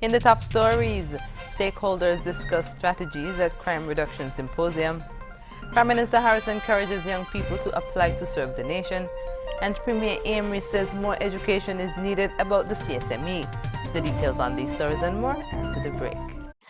In the top stories, stakeholders discuss strategies at Crime Reduction Symposium. Prime Minister Harris encourages young people to apply to serve the nation. And Premier Amory says more education is needed about the CSME. The details on these stories and more after the break.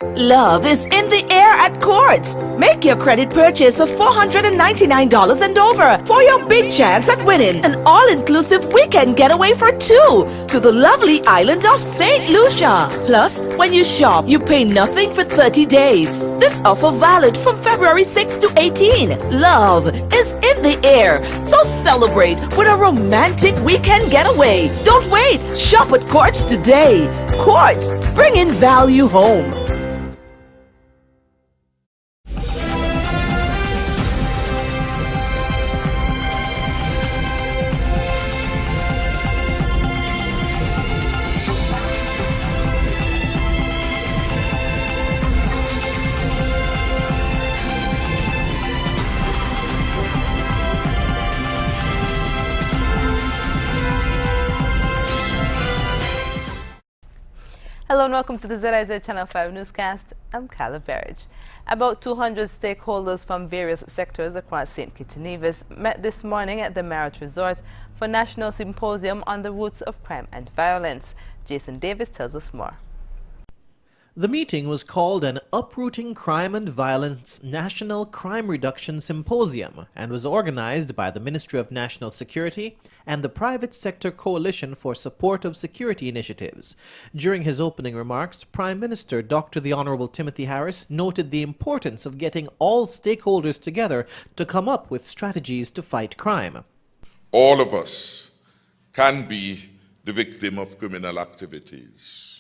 Love is in the air at Courts. Make your credit purchase of $499 and over for your big chance at winning an all-inclusive weekend getaway for two to the lovely island of St. Lucia. Plus, when you shop, you pay nothing for 30 days. This offer valid from February 6 to 18. Love is in the air, so celebrate with a romantic weekend getaway. Don't wait. Shop at Courts today. Courts, bringing value home. Hello and welcome to the ZIZ Channel 5 newscast. I'm Carla Berridge. About 200 stakeholders from various sectors across St. Kitts and Nevis met this morning at the Marriott Resort for National Symposium on the Roots of Crime and Violence. Jason Davis tells us more. The meeting was called an Uprooting Crime and Violence National Crime Reduction Symposium and was organized by the Ministry of National Security and the Private Sector Coalition for Support of Security Initiatives. During his opening remarks, Prime Minister Dr. the Honorable Timothy Harris noted the importance of getting all stakeholders together to come up with strategies to fight crime. All of us can be the victim of criminal activities.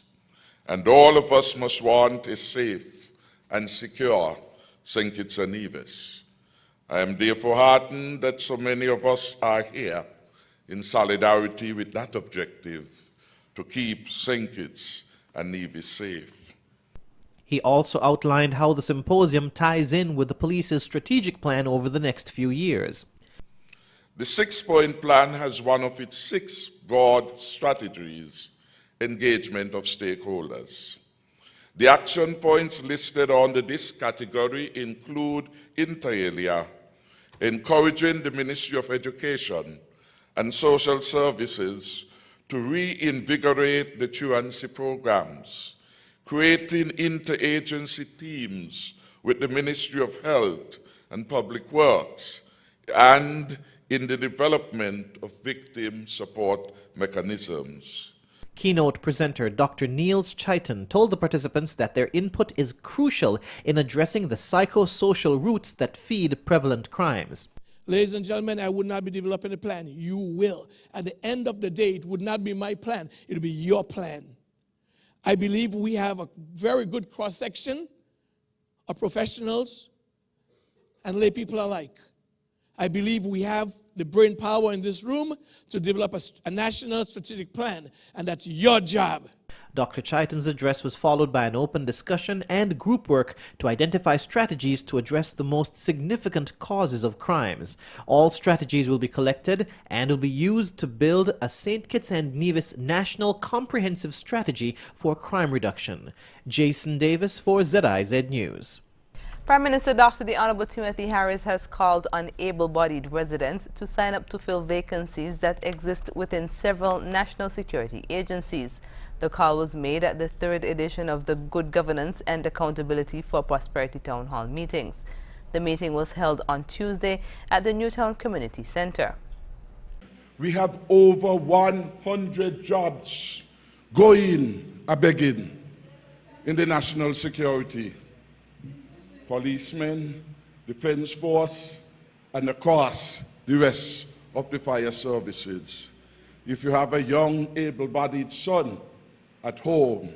And all of us must want a safe and secure St. Kitts and Nevis. I am therefore heartened that so many of us are here in solidarity with that objective to keep St. Kitts and Nevis safe. He also outlined how the symposium ties in with the police's strategic plan over the next few years. The 6-point plan has one of its 6 broad strategies: engagement of stakeholders. The action points listed under this category include, inter alia, encouraging the Ministry of Education and Social Services to reinvigorate the truancy programs, creating interagency teams with the Ministry of Health and Public Works, and in the development of victim support mechanisms. Keynote presenter Dr. Niels Chaitin told the participants that their input is crucial in addressing the psychosocial roots that feed prevalent crimes. Ladies and gentlemen, I would not be developing a plan. You will. At the end of the day, it would not be my plan. It will be your plan. I believe we have a very good cross-section of professionals and lay people alike. I believe we have the brain power in this room to develop a national strategic plan, and that's your job. Dr. Chaitin's address was followed by an open discussion and group work to identify strategies to address the most significant causes of crimes. All strategies will be collected and will be used to build a St. Kitts and Nevis national comprehensive strategy for crime reduction. Jason Davis for ZIZ News. Prime Minister Dr. the Honorable Timothy Harris has called on able-bodied residents to sign up to fill vacancies that exist within several national security agencies. The call was made at the 3rd edition of the Good Governance and Accountability for Prosperity Town Hall meetings. The meeting was held on Tuesday at the Newtown Community Center. We have over 100 jobs going, begging, in the national security. Policemen, defense force, and of course, the rest of the fire services. If you have a young, able-bodied son at home,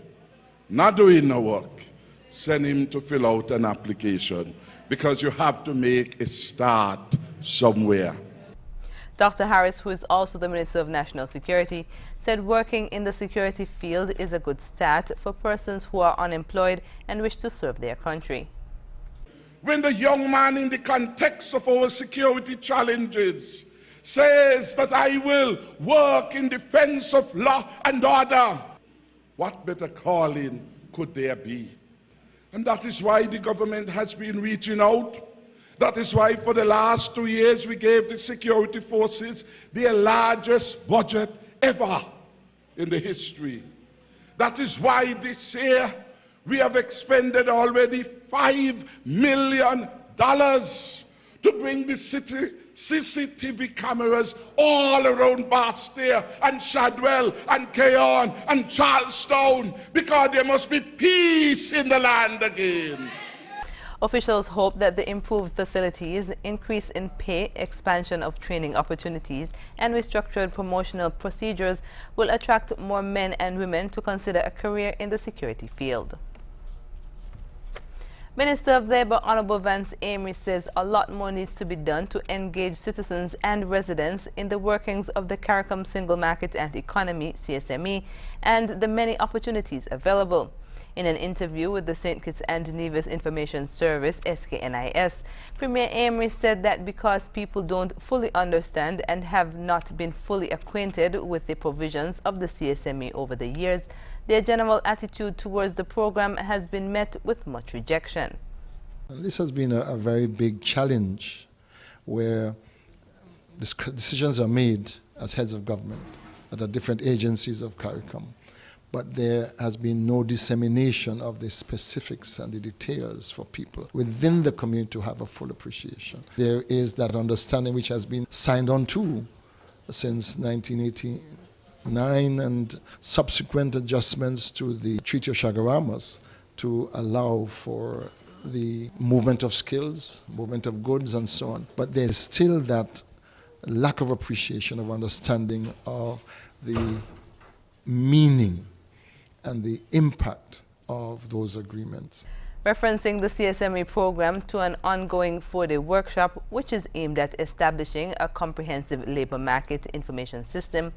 not doing no work, send him to fill out an application, because you have to make a start somewhere. Dr. Harris, who is also the Minister of National Security, said working in the security field is a good start for persons who are unemployed and wish to serve their country. When the young man, in the context of our security challenges, says that I will work in defense of law and order, What better calling could there be? And that is why the government has been reaching out. That is why for the last 2 years we gave the security forces their largest budget ever in the history. That is why this year we have expended already $5 million to bring the city CCTV cameras all around Bastille and Shadwell and Keyon and Charlestown, because there must be peace in the land again. Officials hope that the improved facilities, increase in pay, expansion of training opportunities, and restructured promotional procedures will attract more men and women to consider a career in the security field. Minister of Labour Honourable Vance Amory says a lot more needs to be done to engage citizens and residents in the workings of the CARICOM Single Market and Economy, CSME, and the many opportunities available. In an interview with the St. Kitts and Nevis Information Service, SKNIS, Premier Amory said that because people don't fully understand and have not been fully acquainted with the provisions of the CSME over the years, their general attitude towards the program has been met with much rejection. This has been a very big challenge where decisions are made as heads of government at the different agencies of CARICOM, but there has been no dissemination of the specifics and the details for people within the community to have a full appreciation. There is that understanding which has been signed on to since 1989 and subsequent adjustments to the Treaty of Chaguaramas to allow for the movement of skills, movement of goods, and so on. But there's still that lack of appreciation, of understanding of the meaning and the impact of those agreements. Referencing the CSME program to an ongoing 4-day workshop which is aimed at establishing a comprehensive labour market information system,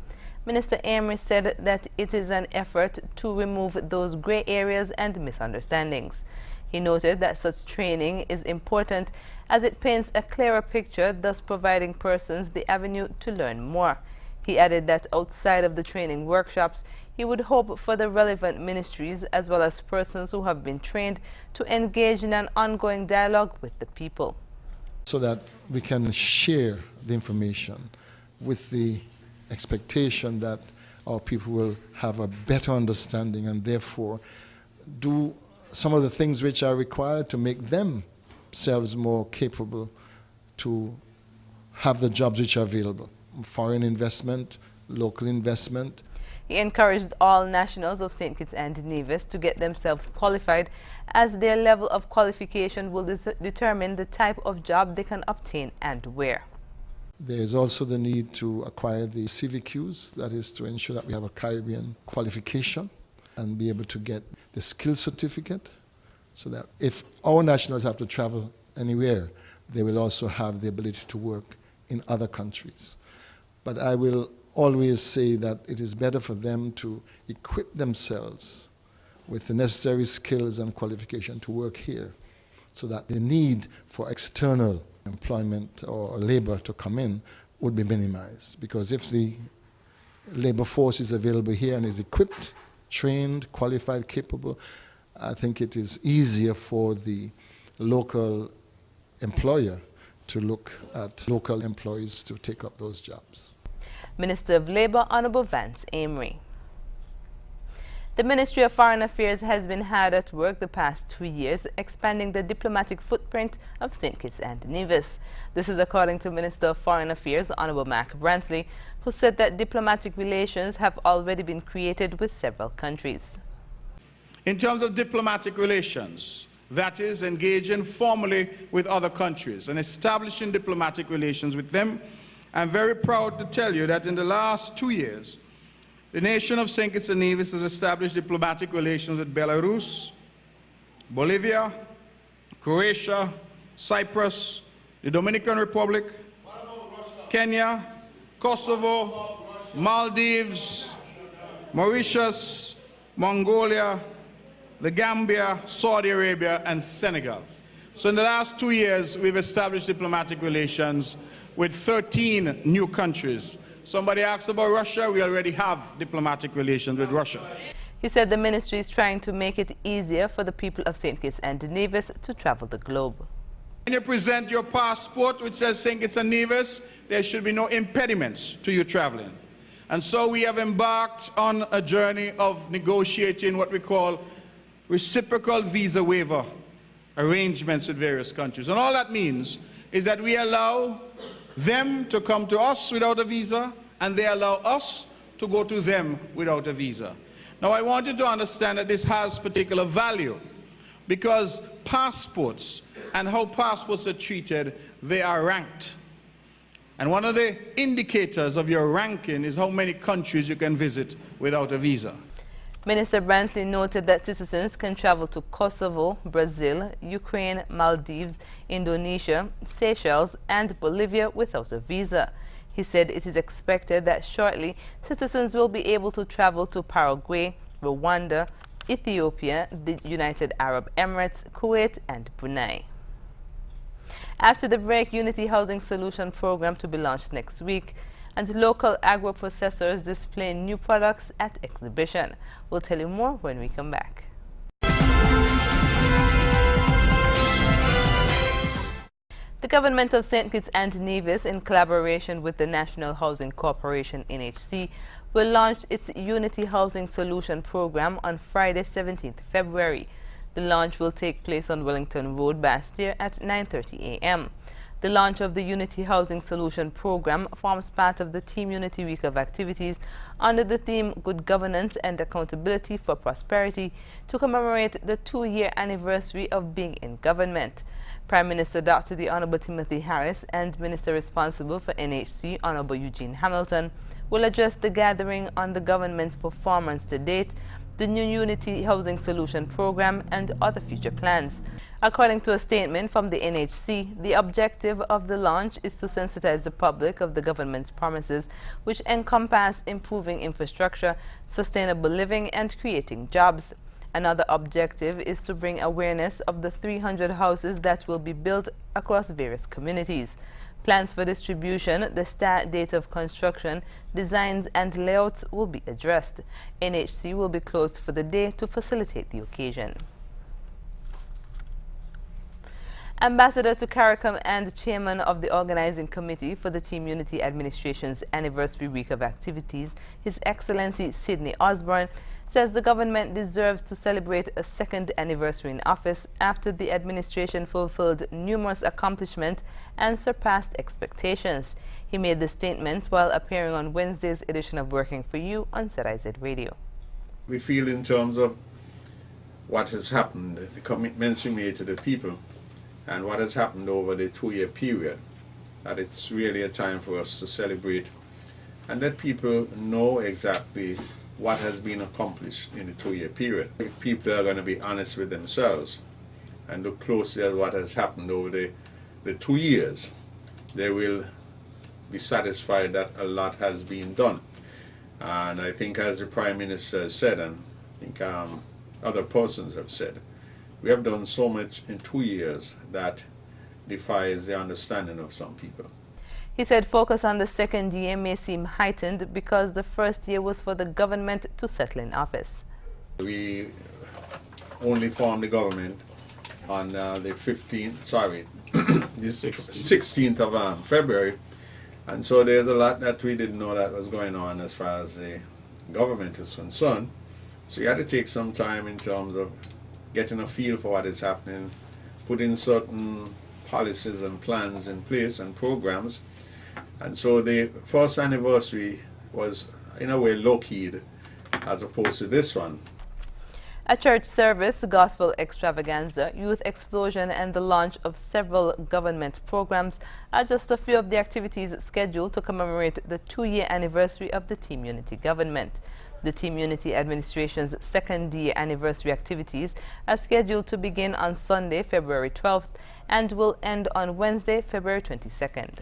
Minister Amory said that it is an effort to remove those grey areas and misunderstandings. He noted that such training is important as it paints a clearer picture, thus providing persons the avenue to learn more. He added that outside of the training workshops, he would hope for the relevant ministries as well as persons who have been trained to engage in an ongoing dialogue with the people, so that we can share the information with the expectation that our people will have a better understanding and therefore do some of the things which are required to make themselves more capable to have the jobs which are available. Foreign investment, local investment. He encouraged all nationals of St. Kitts and Nevis to get themselves qualified, as their level of qualification will determine the type of job they can obtain and where. There is also the need to acquire the CVQs, that is to ensure that we have a Caribbean qualification and be able to get the skill certificate, so that if our nationals have to travel anywhere, they will also have the ability to work in other countries. But I will always say that it is better for them to equip themselves with the necessary skills and qualification to work here, so that the need for external employment or labor to come in would be minimized. Because if the labor force is available here and is equipped, trained, qualified, capable, I think it is easier for the local employer to look at local employees to take up those jobs. Minister of Labour Honourable Vance Amory. The Ministry of Foreign Affairs has been hard at work the past 2 years, expanding the diplomatic footprint of St. Kitts and Nevis. This is according to Minister of Foreign Affairs Honourable Mark Brantley, who said that diplomatic relations have already been created with several countries. In terms of diplomatic relations, that is, engaging formally with other countries and establishing diplomatic relations with them, I'm very proud to tell you that in the last 2 years, the nation of St. Kitts and Nevis has established diplomatic relations with Belarus, Bolivia, Croatia, Cyprus, the Dominican Republic, Kenya, Kosovo, Maldives, Mauritius, Mongolia, the Gambia, Saudi Arabia, and Senegal. So in the last 2 years, we've established diplomatic relations with 13 new countries. Somebody asked about Russia. We already have diplomatic relations with Russia. He He said the ministry is trying to make it easier for the people of St. Kitts and Nevis to travel the globe. When you present your passport which says St. Kitts and Nevis, there should be no impediments to you traveling. And so we have embarked on a journey of negotiating what we call reciprocal visa waiver arrangements with various countries. And all that means is that we allow them to come to us without a visa, and they allow us to go to them without a visa. Now, I want you to understand that this has particular value, because passports and how passports are treated, they are ranked. And one of the indicators of your ranking is how many countries you can visit without a visa. Minister Brantley noted that citizens can travel to Kosovo, Brazil, Ukraine, Maldives, Indonesia, Seychelles, and Bolivia without a visa. He said it is expected that shortly citizens will be able to travel to Paraguay, Rwanda, Ethiopia, the United Arab Emirates, Kuwait, and Brunei. After the break, Unity Housing Solution Program to be launched next week, and local agro-processors display new products at exhibition. We'll tell you more when we come back. The government of St. Kitts and Nevis, in collaboration with the National Housing Corporation (NHC), will launch its Unity Housing Solution Program on Friday, 17th February. The launch will take place on Wellington Road, Bastille at 9:30 a.m. The launch of the Unity Housing Solution Program forms part of the Team Unity Week of activities under the theme Good Governance and Accountability for Prosperity to commemorate the 2-year anniversary of being in government. Prime Minister Dr. The Honorable Timothy Harris and Minister responsible for NHC, Honorable Eugene Hamilton, will address the gathering on the government's performance to date, the new Unity Housing Solution Program, and other future plans. According to a statement from the NHC, the objective of the launch is to sensitize the public of the government's promises, which encompass improving infrastructure, sustainable living, and creating jobs. Another objective is to bring awareness of the 300 houses that will be built across various communities. Plans for distribution, the start date of construction, designs and layouts will be addressed. NHC will be closed for the day to facilitate the occasion. Ambassador to CARICOM and Chairman of the Organizing Committee for the Team Unity Administration's Anniversary Week of Activities, His Excellency Sidney Osbourne, says the government deserves to celebrate a second anniversary in office after the administration fulfilled numerous accomplishments and surpassed expectations. He made the statements while appearing on Wednesday's edition of Working for You on ZIZ Radio. We feel in terms of what has happened, the commitments we made to the people, and what has happened over the 2-year period, that it's really a time for us to celebrate and let people know exactly what has been accomplished in the 2-year period. If people are going to be honest with themselves and look closely at what has happened over the 2 years, they will be satisfied that a lot has been done. And I think, as the Prime Minister has said, and I think other persons have said, we have done so much in 2 years that defies the understanding of some people. He said focus on the second year may seem heightened because the first year was for the government to settle in office. We only formed the government on the 16th of February, and so there's a lot that we didn't know that was going on as far as the government is concerned. So you had to take some time in terms of getting a feel for what is happening, putting certain policies and plans in place and programs. And so the first anniversary was, in a way, low-keyed as opposed to this one. A church service, gospel extravaganza, youth explosion, and the launch of several government programs are just a few of the activities scheduled to commemorate the 2-year anniversary of the Team Unity government. The Team Unity administration's second-year anniversary activities are scheduled to begin on Sunday, February 12th, and will end on Wednesday, February 22nd.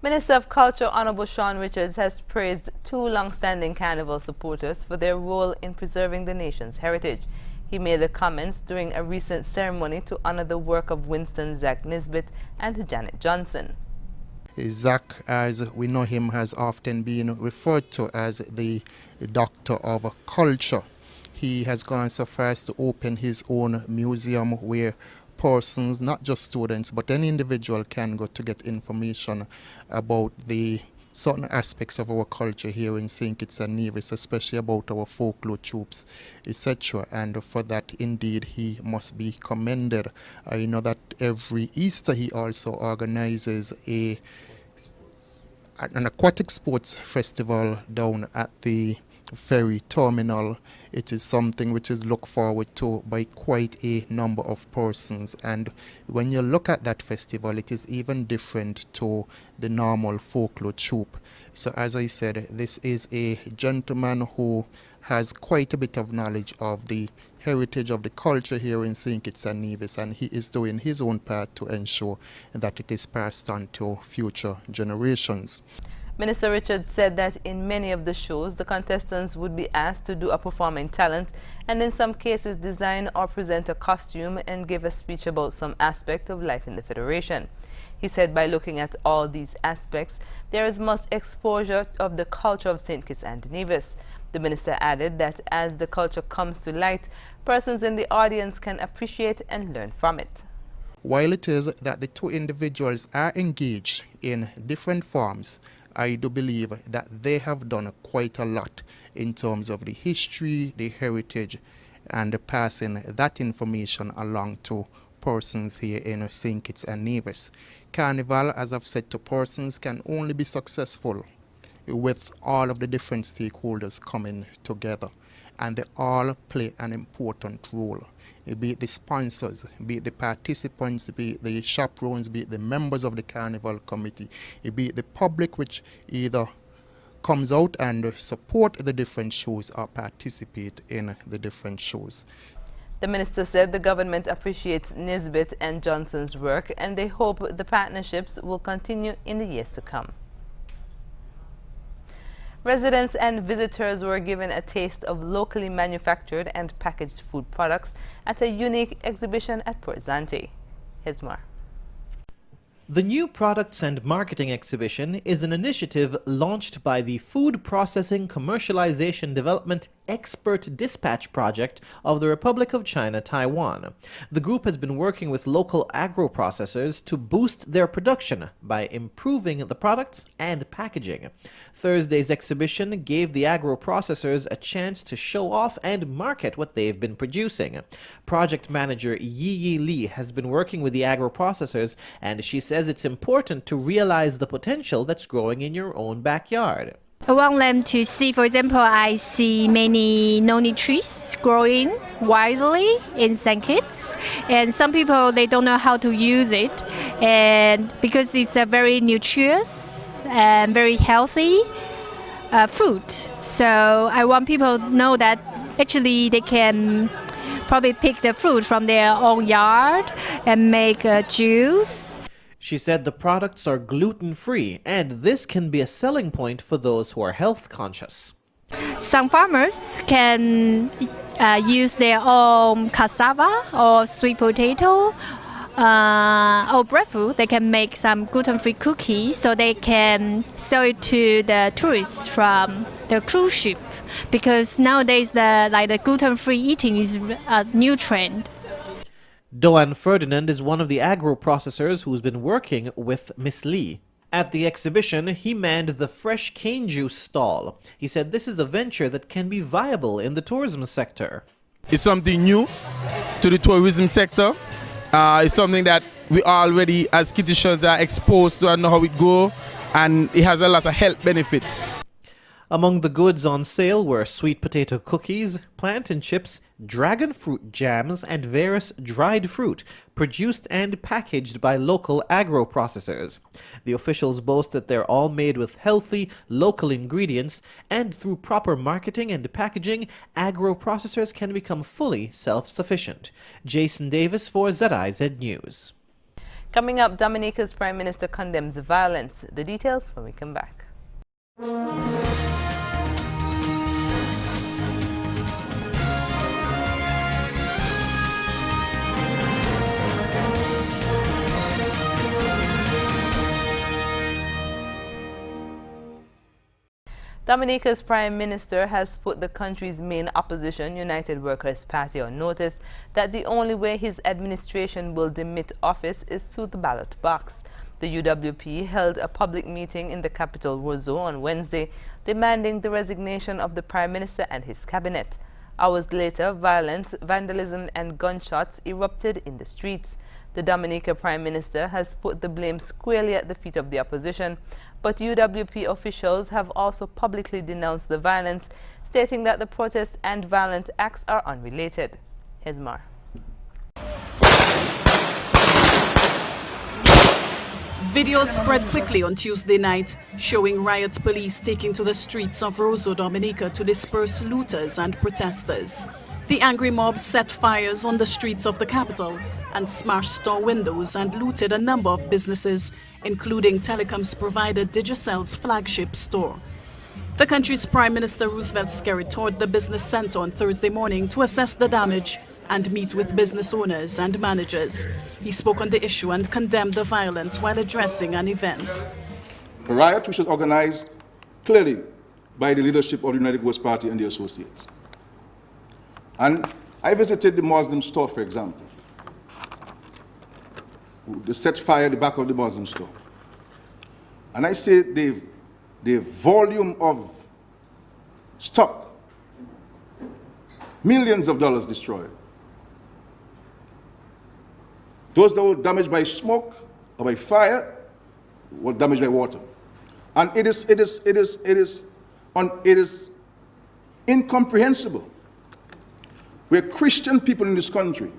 Minister of Culture Honorable Sean Richards has praised 2 long-standing carnival supporters for their role in preserving the nation's heritage. He made the comments during a recent ceremony to honor the work of Winston Zach Nisbet and Janet Johnson. Zach, as we know him, has often been referred to as the doctor of culture. He has gone so far as to open his own museum where persons, not just students, but any individual can go to get information about the certain aspects of our culture here in St. Kitts and Nevis, especially about our folklore troops, etc. And for that, indeed, he must be commended. I know that every Easter he also organizes an aquatic sports festival down at the ferry terminal. It is something which is looked forward to by quite a number of persons, and when you look at that festival, it is even different to the normal folklore troupe. So as I said, this is a gentleman who has quite a bit of knowledge of the heritage of the culture here in St. Kitts and Nevis, and he is doing his own part to ensure that it is passed on to future generations. Minister Richards said that in many of the shows, the contestants would be asked to do a performing talent and in some cases design or present a costume and give a speech about some aspect of life in the Federation. He said by looking at all these aspects, there is much exposure of the culture of St. Kitts and Nevis. The minister added that as the culture comes to light, persons in the audience can appreciate and learn from it. While it is that the two individuals are engaged in different forms, I do believe that they have done quite a lot in terms of the history, the heritage, and passing that information along to persons here in St. Kitts and Nevis. Carnival, as I've said to persons, can only be successful with all of the different stakeholders coming together, and they all play an important role. Be it the sponsors, be it the participants, be it the chaperones, be it the members of the carnival committee, be it the public which either comes out and support the different shows or participate in the different shows. The minister said the government appreciates Nisbet and Johnson's work and they hope the partnerships will continue in the years to come. Residents and visitors were given a taste of locally manufactured and packaged food products at a unique exhibition at Port Zante. Here's more. The new Products and Marketing Exhibition is an initiative launched by the Food Processing Commercialization Development Expert Dispatch Project of the Republic of China, Taiwan. The group has been working with local agro-processors to boost their production by improving the products and packaging. Thursday's exhibition gave the agro-processors a chance to show off and market what they've been producing. Project manager Yi Li has been working with the agro-processors, and she says it's important to realize the potential that's growing in your own backyard. I want them to see, for example, I see many noni trees growing widely in St. Kitts, and some people, they don't know how to use it, and because it's a very nutritious and very healthy fruit. So I want people to know that actually they can probably pick the fruit from their own yard and make juice. She said the products are gluten-free, and this can be a selling point for those who are health conscious. Some farmers can use their own cassava or sweet potato or breadfruit. They can make some gluten-free cookies so they can sell it to the tourists from the cruise ship, because nowadays the gluten-free eating is a new trend. Doan Ferdinand is one of the agro-processors who's been working with Miss Lee. At the exhibition, he manned the fresh cane juice stall. He said this is a venture that can be viable in the tourism sector. It's something new to the tourism sector. It's something that we already, as Kittitians, are exposed to and know how it goes, and it has a lot of health benefits. Among the goods on sale were sweet potato cookies, plantain chips, dragon fruit jams, and various dried fruit, produced and packaged by local agro-processors. The officials boast that they're all made with healthy, local ingredients, and through proper marketing and packaging, agro-processors can become fully self-sufficient. Jason Davis for ZIZ News. Coming up, Dominica's Prime Minister condemns violence. The details when we come back. Dominica's Prime Minister has put the country's main opposition, United Workers' Party, on notice that the only way his administration will demit office is through the ballot box. The UWP held a public meeting in the capital, Roseau, on Wednesday, demanding the resignation of the Prime Minister and his cabinet. Hours later, violence, vandalism and gunshots erupted in the streets. The Dominica Prime Minister has put the blame squarely at the feet of the opposition, but UWP officials have also publicly denounced the violence, stating that the protests and violent acts are unrelated. Here's more. Videos spread quickly on Tuesday night, showing riot police taking to the streets of Roseau, Dominica to disperse looters and protesters. The angry mob set fires on the streets of the capital and smashed store windows and looted a number of businesses, including telecoms provider Digicel's flagship store. The country's Prime Minister Roosevelt scurried toward the business center on Thursday morning to assess the damage and meet with business owners and managers. He spoke on the issue and condemned the violence while addressing an event. A riot which was organized clearly by the leadership of the United Workers' Party and the associates. And I visited the Muslim store, for example. They set fire at the back of the Muslim store. And I say the volume of stock, millions of dollars destroyed. Those that were damaged by smoke or by fire were damaged by water. And it is incomprehensible. We're Christian people in this country.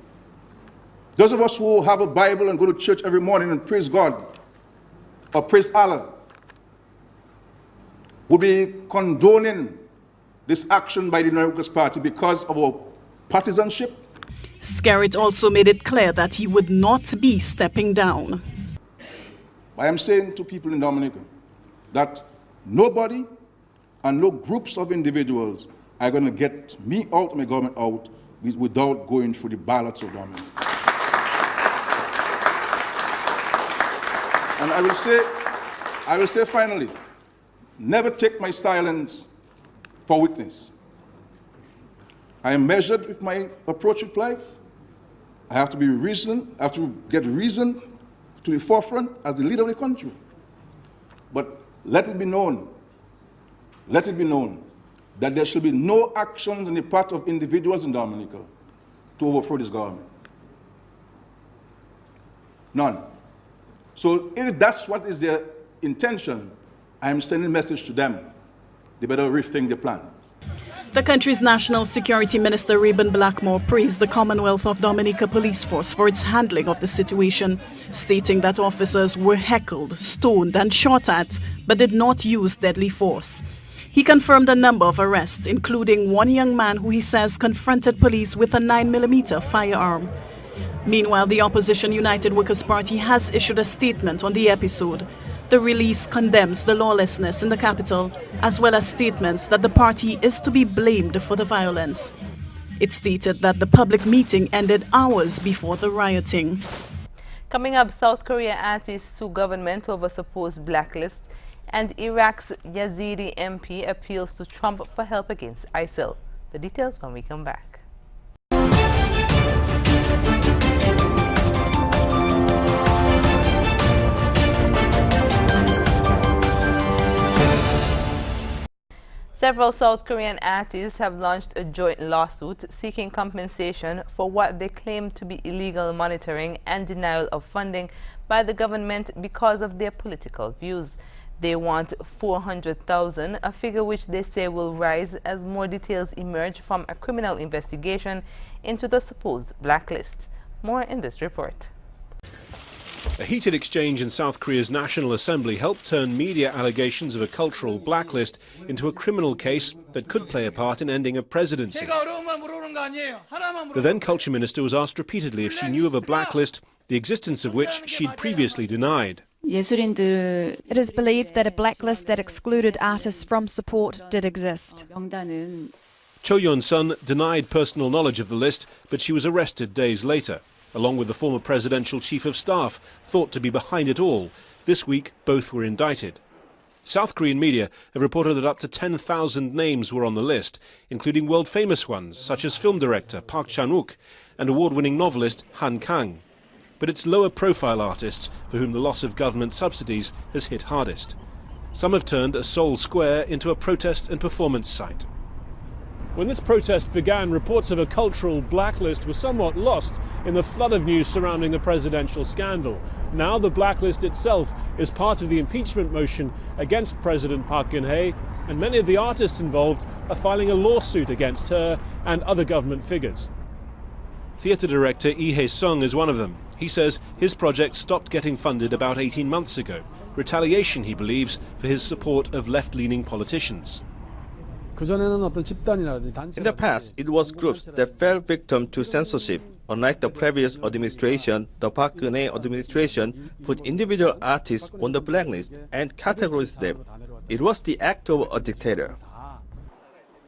Those of us who have a Bible and go to church every morning and praise God or praise Allah will be condoning this action by the United Workers' Party because of our partisanship. Skerritt also made it clear that he would not be stepping down. I am saying to people in Dominica that nobody and no groups of individuals are going to get me out, my government out, without going through the ballots of Dominica. And I will say finally, never take my silence for weakness. I am measured with my approach with life. I have to be reason. I have to get reason to the forefront as the leader of the country. But let it be known that there should be no actions on the part of individuals in Dominica to overthrow this government. None. So if that's what is their intention, I am sending a message to them. They better rethink their plans. The country's National Security Minister, Reuben Blackmore, praised the Commonwealth of Dominica Police Force for its handling of the situation, stating that officers were heckled, stoned and shot at, but did not use deadly force. He confirmed a number of arrests, including one young man who he says confronted police with a 9mm firearm. Meanwhile, the opposition United Workers' Party has issued a statement on the episode. The release condemns the lawlessness in the capital, as well as statements that the party is to be blamed for the violence. It stated that the public meeting ended hours before the rioting. Coming up, South Korea artists sue government over supposed blacklist, and Iraq's Yazidi MP appeals to Trump for help against ISIL. The details when we come back. Several South Korean artists have launched a joint lawsuit seeking compensation for what they claim to be illegal monitoring and denial of funding by the government because of their political views. They want $400,000, a figure which they say will rise as more details emerge from a criminal investigation into the supposed blacklist. More in this report. A heated exchange in South Korea's National Assembly helped turn media allegations of a cultural blacklist into a criminal case that could play a part in ending a presidency. The then culture minister was asked repeatedly if she knew of a blacklist, the existence of which she'd previously denied. It is believed that a blacklist that excluded artists from support did exist. Cho Yeon-sun denied personal knowledge of the list, but she was arrested days later, along with the former presidential chief of staff, thought to be behind it all. This week, both were indicted. South Korean media have reported that up to 10,000 names were on the list, including world-famous ones such as film director Park Chan-wook and award-winning novelist Han Kang. But it's lower-profile artists for whom the loss of government subsidies has hit hardest. Some have turned a Seoul Square into a protest and performance site. When this protest began, reports of a cultural blacklist were somewhat lost in the flood of news surrounding the presidential scandal. Now the blacklist itself is part of the impeachment motion against President Park Geun-hye, and many of the artists involved are filing a lawsuit against her and other government figures. Theatre director Lee Hae-sung is one of them. He says his project stopped getting funded about 18 months ago. Retaliation, he believes, for his support of left-leaning politicians. In the past, it was groups that fell victim to censorship. Unlike the previous administration, the Park Geun-hye administration put individual artists on the blacklist and categorized them. It was the act of a dictator.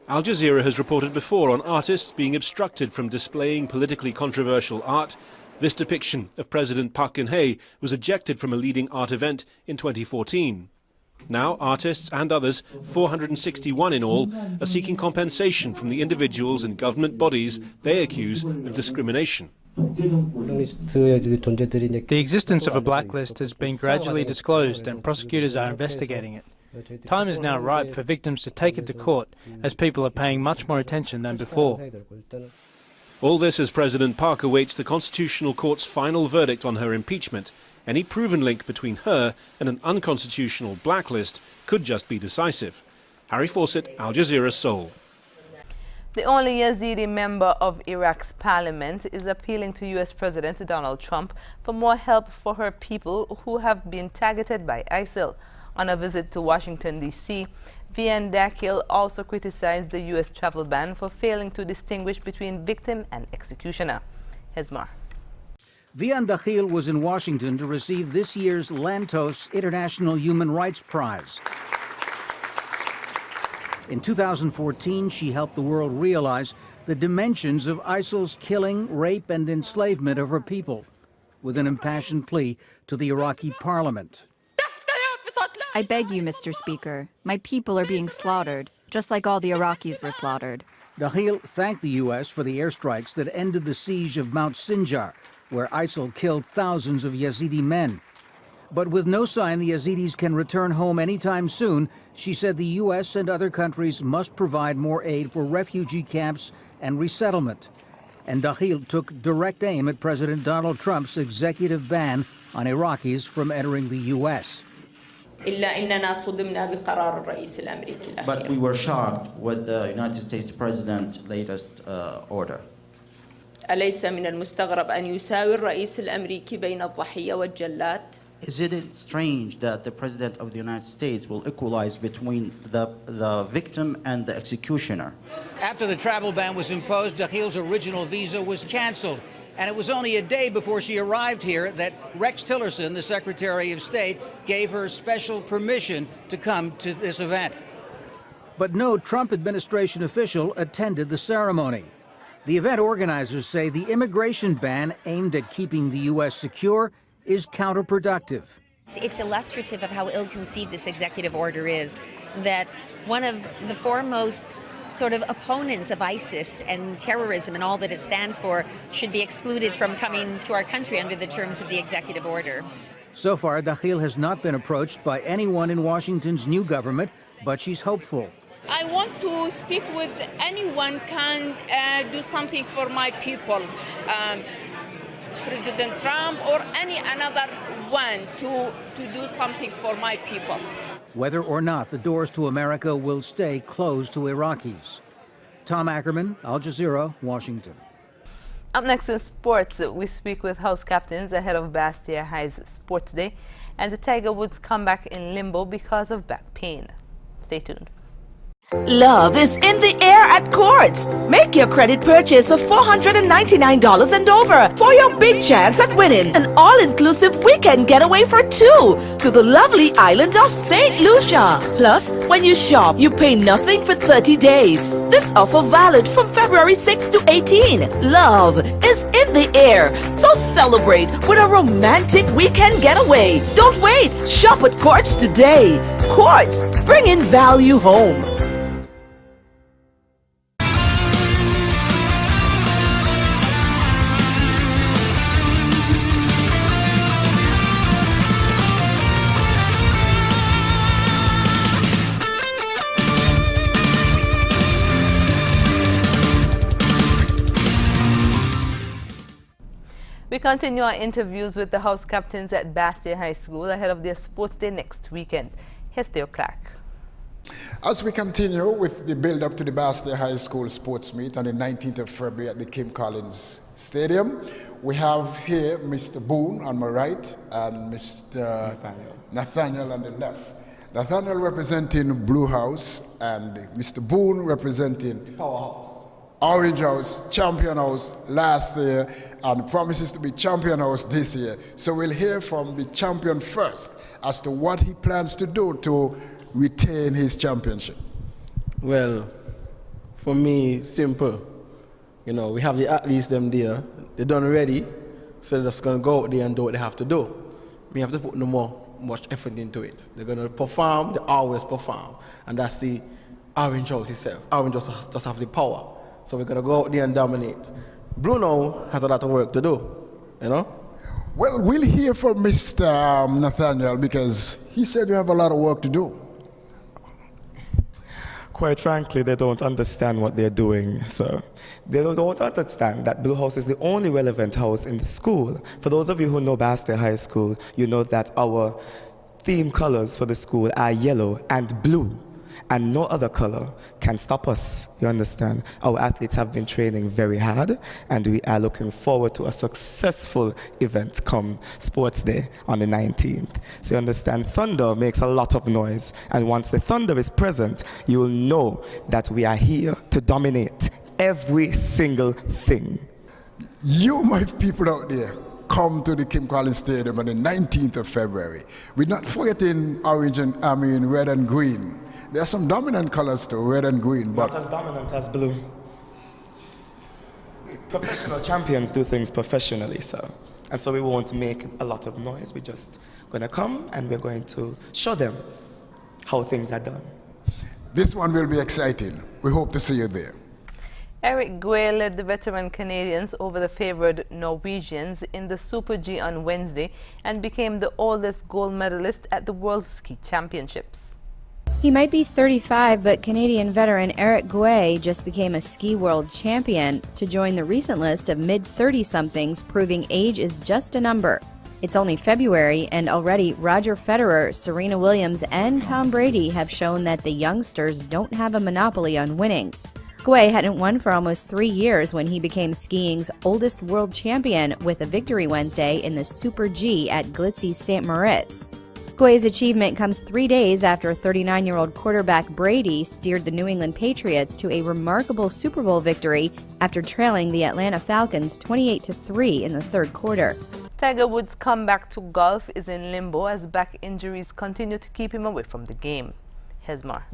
Al Jazeera has reported before on artists being obstructed from displaying politically controversial art. This depiction of President Park Geun-hye was ejected from a leading art event in 2014. Now artists and others, 461 in all, are seeking compensation from the individuals and government bodies they accuse of discrimination. The existence of a blacklist has been gradually disclosed and prosecutors are investigating it. Time is now ripe for victims to take it to court, as people are paying much more attention than before. All this as President Park awaits the Constitutional Court's final verdict on her impeachment. Any proven link between her and an unconstitutional blacklist could just be decisive. Harry Fawcett, Al Jazeera, Seoul. The only Yazidi member of Iraq's parliament is appealing to U.S. President Donald Trump for more help for her people who have been targeted by ISIL. On a visit to Washington, D.C., Vian Dakhil also criticized the U.S. travel ban for failing to distinguish between victim and executioner. Here's more. Vian Dakhil was in Washington to receive this year's Lantos International Human Rights Prize. In 2014, she helped the world realize the dimensions of ISIL's killing, rape, and enslavement of her people, with an impassioned plea to the Iraqi parliament. I beg you, Mr. Speaker. My people are being slaughtered, just like all the Iraqis were slaughtered. Dakhil thanked the U.S. for the airstrikes that ended the siege of Mount Sinjar, where ISIL killed thousands of Yazidi men. But with no sign the Yazidis can return home anytime soon, she said the U.S. and other countries must provide more aid for refugee camps and resettlement. And Dakhil took direct aim at President Donald Trump's executive ban on Iraqis from entering the U.S. But we were shocked with the United States President's latest order. أليس من المستغرب أن يساوي الرئيس الأمريكي بين الضحية والجلاد؟ Isn't it strange that the President of the United States will equalize between the victim and the executioner? After the travel ban was imposed, Dakhil's original visa was canceled. And it was only a day before she arrived here that Rex Tillerson, the Secretary of State, gave her special permission to come to this event. But no Trump administration official attended the ceremony. The event organizers say the immigration ban aimed at keeping the U.S. secure is counterproductive. It's illustrative of how ill-conceived this executive order is, that one of the foremost sort of opponents of ISIS and terrorism and all that it stands for should be excluded from coming to our country under the terms of the executive order. So far, Dakhil has not been approached by anyone in Washington's new government, but she's hopeful. I want to speak with anyone can do something for my people. President Trump or any another one to do something for my people. Whether or not the doors to America will stay closed to Iraqis. Tom Ackerman, Al Jazeera, Washington. Up next in sports, we speak with house captains ahead of Bastia High's Sports Day and the Tiger Woods comeback in limbo because of back pain. Stay tuned. Love is in the air at Courts. Make your credit purchase of $499 and over for your big chance at winning an all-inclusive weekend getaway for two to the lovely island of St. Lucia. Plus, when you shop, you pay nothing for 30 days. This offer valid from February 6 to 18. Love is in the air, so celebrate with a romantic weekend getaway. Don't wait. Shop at Courts today. Courts, bringing value home. We continue our interviews with the house captains at Bastille High School ahead of their sports day next weekend. Here's Theo Clark. As we continue with the build-up to the Bastille High School sports meet on the 19th of February at the Kim Collins Stadium, we have here Mr. Boone on my right and Mr. Nathaniel on the left. Nathaniel representing Blue House and Mr. Boone representing Powerhouse. Orange House, Champion House last year, and promises to be Champion House this year. So we'll hear from the champion first as to what he plans to do to retain his championship. Well, for me, simple. You know, we have the athletes them there. They're done already, so they're just going to go out there and do what they have to do. We have to put much effort into it. They're going to perform, they always perform. And that's the Orange House itself. Orange House just have the power. So we're going to go out there and dominate. Bruno has a lot of work to do, you know? Well, we'll hear from Mr. Nathaniel because he said you have a lot of work to do. Quite frankly, they don't understand what they're doing. So they don't understand that Blue House is the only relevant house in the school. For those of you who know Bastille High School, you know that our theme colors for the school are yellow and blue. And no other color can stop us, you understand? Our athletes have been training very hard, and we are looking forward to a successful event come Sports Day on the 19th. So you understand, thunder makes a lot of noise, and once the thunder is present, you will know that we are here to dominate every single thing. You, my people out there, come to the Kim Collins Stadium on the 19th of February. We're not forgetting red and green. There are some dominant colors too, red and green. But not as dominant as blue. Professional champions do things professionally, and so we won't make a lot of noise. We're just going to come and we're going to show them how things are done. This one will be exciting. We hope to see you there. Eric Guay led the veteran Canadians over the favored Norwegians in the Super G on Wednesday and became the oldest gold medalist at the World Ski Championships. He might be 35, but Canadian veteran Eric Guay just became a ski world champion to join the recent list of mid-30-somethings proving age is just a number. It's only February, and already Roger Federer, Serena Williams, and Tom Brady have shown that the youngsters don't have a monopoly on winning. Guay hadn't won for almost 3 years when he became skiing's oldest world champion with a victory Wednesday in the Super G at Glitzy St. Moritz. Guay's achievement comes 3 days after 39-year-old quarterback Brady steered the New England Patriots to a remarkable Super Bowl victory after trailing the Atlanta Falcons 28-3 in the third quarter. Tiger Woods' comeback to golf is in limbo as back injuries continue to keep him away from the game. Here's more.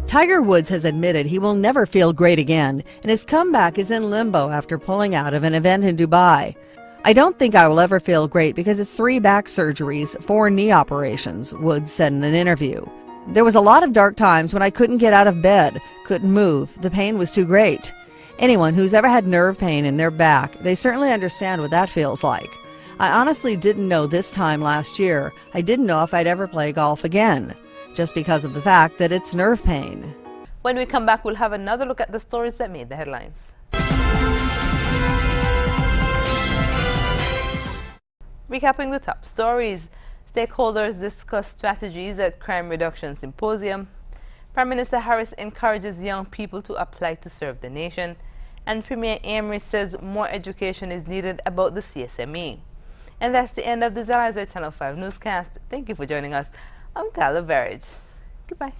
Tiger Woods has admitted he will never feel great again, and his comeback is in limbo after pulling out of an event in Dubai. "I don't think I will ever feel great because it's 3 back surgeries, 4 knee operations," Woods said in an interview. "There was a lot of dark times when I couldn't get out of bed, couldn't move, the pain was too great. Anyone who's ever had nerve pain in their back, they certainly understand what that feels like. I honestly didn't know this time last year, I didn't know if I'd ever play golf again, just because of the fact that it's nerve pain." When we come back, we'll have another look at the stories that made the headlines. Recapping the top stories, stakeholders discuss strategies at Crime Reduction Symposium. Prime Minister Harris encourages young people to apply to serve the nation. And Premier Amory says more education is needed about the CSME. And that's the end of the Zalizer Channel 5 newscast. Thank you for joining us. I'm Carla Berridge. Goodbye.